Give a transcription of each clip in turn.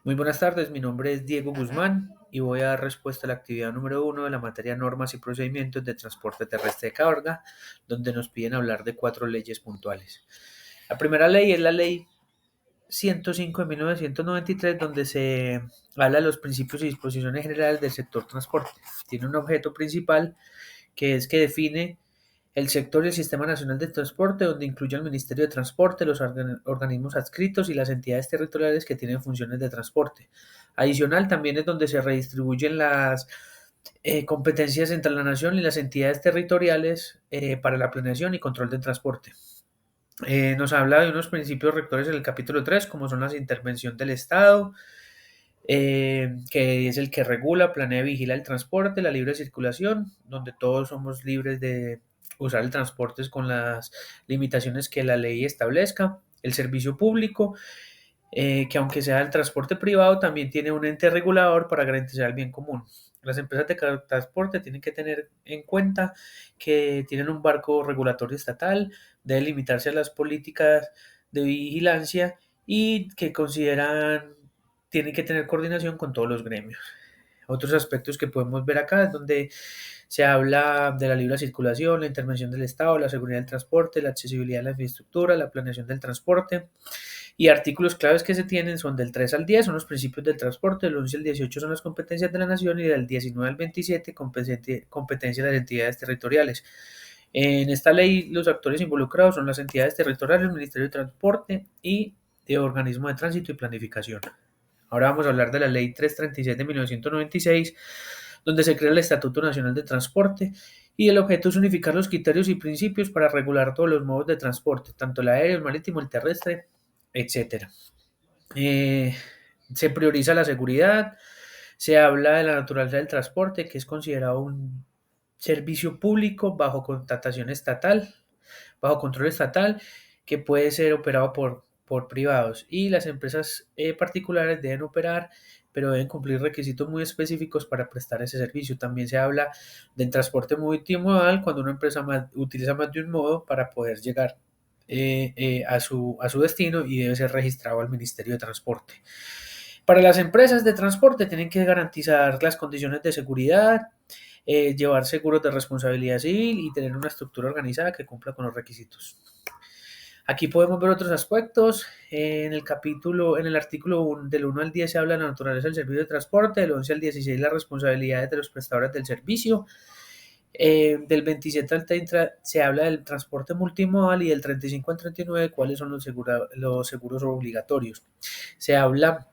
Muy buenas tardes, mi nombre es Diego Guzmán y voy a dar respuesta a la actividad número uno de la materia normas y procedimientos de transporte terrestre de carga, donde nos piden hablar de 4 leyes puntuales. La primera ley es la ley 105 de 1993, donde se habla de los principios y disposiciones generales del sector transporte. Tiene un objeto principal que es que define el sector y el Sistema Nacional de Transporte, donde incluye al Ministerio de Transporte, los organismos adscritos y las entidades territoriales que tienen funciones de transporte. Adicional, también es donde se redistribuyen las competencias entre la nación y las entidades territoriales para la planeación y control del transporte. Nos habla de unos principios rectores en el capítulo 3, como son la intervención del Estado, que es el que regula, planea y vigila el transporte, la libre circulación, donde todos somos libres de usar el transporte con las limitaciones que la ley establezca, el servicio público, que aunque sea el transporte privado, también tiene un ente regulador para garantizar el bien común. Las empresas de transporte tienen que tener en cuenta que tienen un marco regulatorio estatal, deben limitarse a las políticas de vigilancia y que consideran tienen que tener coordinación con todos los gremios. Otros aspectos que podemos ver acá es donde se habla de la libre circulación, la intervención del Estado, la seguridad del transporte, la accesibilidad de la infraestructura, la planeación del transporte. Y artículos claves que se tienen son del 3 al 10, son los principios del transporte, del 11 al 18 son las competencias de la nación y del 19 al 27 competencias de las entidades territoriales. En esta ley los actores involucrados son las entidades territoriales, el Ministerio de Transporte y de organismo de tránsito y planificación. Ahora vamos a hablar de la Ley 336 de 1996, donde se crea el Estatuto Nacional de Transporte y el objeto es unificar los criterios y principios para regular todos los modos de transporte, tanto el aéreo, el marítimo, el terrestre, etcétera. Eh, Se prioriza la seguridad, se habla de la naturaleza del transporte, que es considerado un servicio público bajo contratación estatal, bajo control estatal, que puede ser operado por privados. Y las empresas particulares deben operar, pero deben cumplir requisitos muy específicos para prestar ese servicio. También se habla del transporte multimodal, cuando una empresa utiliza más de un modo para poder llegar a su destino y debe ser registrado al Ministerio de Transporte. Para las empresas de transporte tienen que garantizar las condiciones de seguridad, llevar seguros de responsabilidad civil y tener una estructura organizada que cumpla con los requisitos. Aquí podemos ver otros aspectos. En el artículo del 1 al 10 se habla de la naturaleza del servicio de transporte, del 11 al 16 las responsabilidades de los prestadores del servicio, del 27 al 30 se habla del transporte multimodal y del 35 al 39 cuáles son los seguros obligatorios. Se habla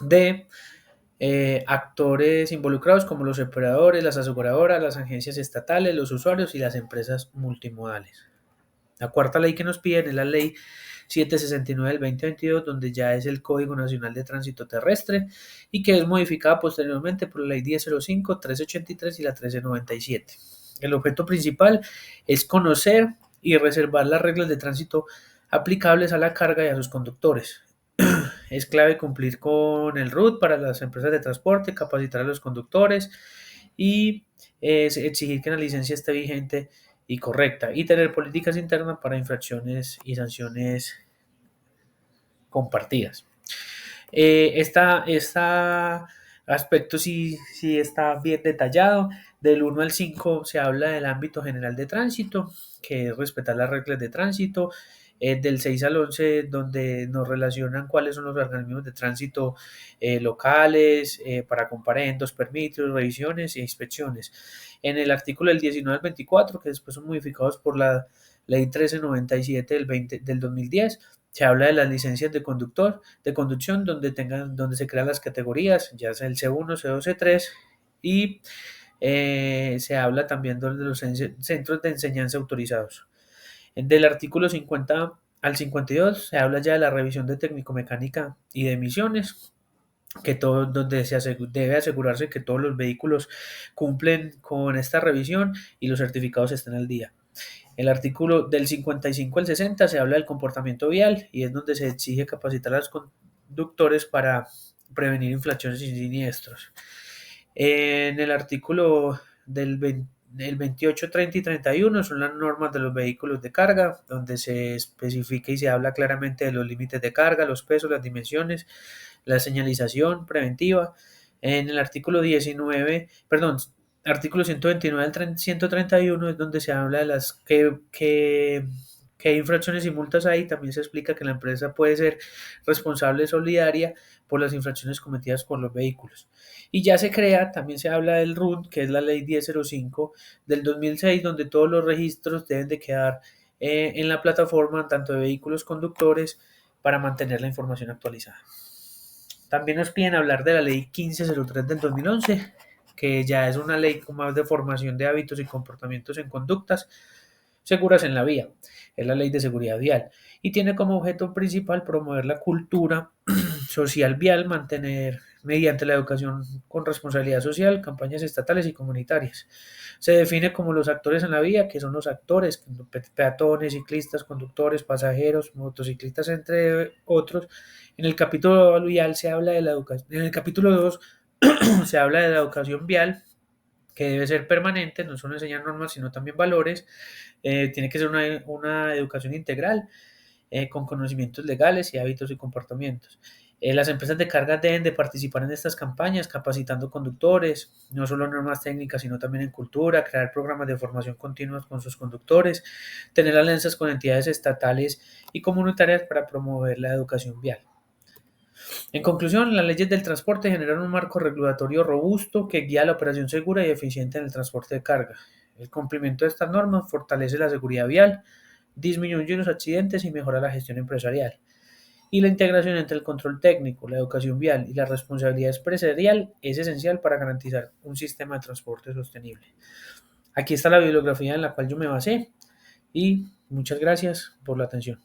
de actores involucrados como los operadores, las aseguradoras, las agencias estatales, los usuarios y las empresas multimodales. La cuarta ley que nos piden es la ley 769 del 2022, donde ya es el Código Nacional de Tránsito Terrestre y que es modificada posteriormente por la ley 1005, 1383 y la 1397. El objeto principal es conocer y reservar las reglas de tránsito aplicables a la carga y a sus conductores. Es clave cumplir con el RUT para las empresas de transporte, capacitar a los conductores y exigir que la licencia esté vigente y correcta y tener políticas internas para infracciones y sanciones compartidas. Esta aspecto sí está bien detallado. Del 1 al 5 se habla del ámbito general de tránsito, que es respetar las reglas de tránsito. Del 6 al 11, donde nos relacionan cuáles son los organismos de tránsito locales para comparendos, permisos, revisiones e inspecciones. En el artículo del 19 al 24, que después son modificados por la ley 1397 del 2010, se habla de las licencias de conducción, donde se crean las categorías, ya sea el C1, C2, C3, y se habla también de los centros de enseñanza autorizados. Del artículo 50 al 52 se habla ya de la revisión de técnico-mecánica y de emisiones, donde debe asegurarse que todos los vehículos cumplen con esta revisión y los certificados estén al día. El artículo del 55 al 60 se habla del comportamiento vial y es donde se exige capacitar a los conductores para prevenir infracciones y siniestros. En el artículo del 28, 30 y 31 son las normas de los vehículos de carga, donde se especifica y se habla claramente de los límites de carga, los pesos, las dimensiones, la señalización preventiva. En el artículo 19, perdón, artículo 129 al 131 es donde se habla de las qué infracciones y multas hay. También se explica que la empresa puede ser responsable solidaria por las infracciones cometidas por los vehículos. Y ya se crea, también se habla del RUN, que es la ley 1005 del 2006, donde todos los registros deben de quedar en la plataforma, tanto de vehículos conductores, para mantener la información actualizada. También nos piden hablar de la ley 1503 del 2011, que ya es una ley más de formación de hábitos y comportamientos en conductas seguras en la vía. Es la ley de seguridad vial y tiene como objeto principal promover la cultura social vial, mantener mediante la educación con responsabilidad social, campañas estatales y comunitarias. Se define como los actores en la vía, que son los actores, peatones, ciclistas, conductores, pasajeros, motociclistas, entre otros. En el capítulo vial se habla de la educación. En el capítulo 2 se habla de la educación vial, que debe ser permanente, no solo enseñar normas, sino también valores. Tiene que ser una educación integral, con conocimientos legales y hábitos y comportamientos. Las empresas de carga deben de participar en estas campañas, capacitando conductores, no solo en normas técnicas, sino también en cultura, crear programas de formación continua con sus conductores, tener alianzas con entidades estatales y comunitarias para promover la educación vial. En conclusión, las leyes del transporte generan un marco regulatorio robusto que guía la operación segura y eficiente en el transporte de carga. El cumplimiento de estas normas fortalece la seguridad vial, disminuye los accidentes y mejora la gestión empresarial. Y la integración entre el control técnico, la educación vial y la responsabilidad empresarial es esencial para garantizar un sistema de transporte sostenible. Aquí está la bibliografía en la cual yo me basé y muchas gracias por la atención.